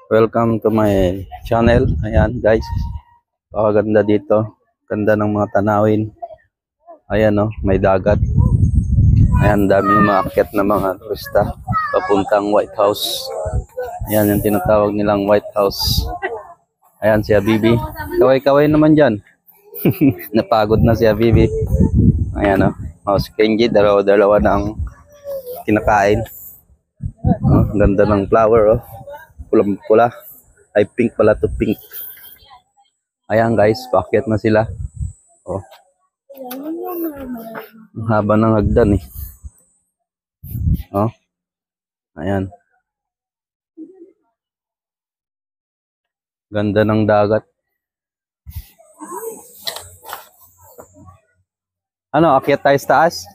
Welcome to my channel. Ayan guys, pakaganda dito. Ganda ng mga tanawin. Ayan oh, may dagat. Ayan, daming maakyat na mga turista papuntang White House. Ayan yung tinatawag nilang White House. Ayan si Habibi. Kaway-kaway naman dyan. Napagod na si Habibi. Ayan oh. Oh, si Kenji, dalawa-dalawa na ang kinakain. Oh, ganda ng flower oh. Pulang-pula. Ay pink pala to, pink. Ayan guys, paakyat na sila. Oh. Ang haba ng hagdan eh. Oh. Ayan. Ganda ng dagat. Ano, akyat tayo sa taas?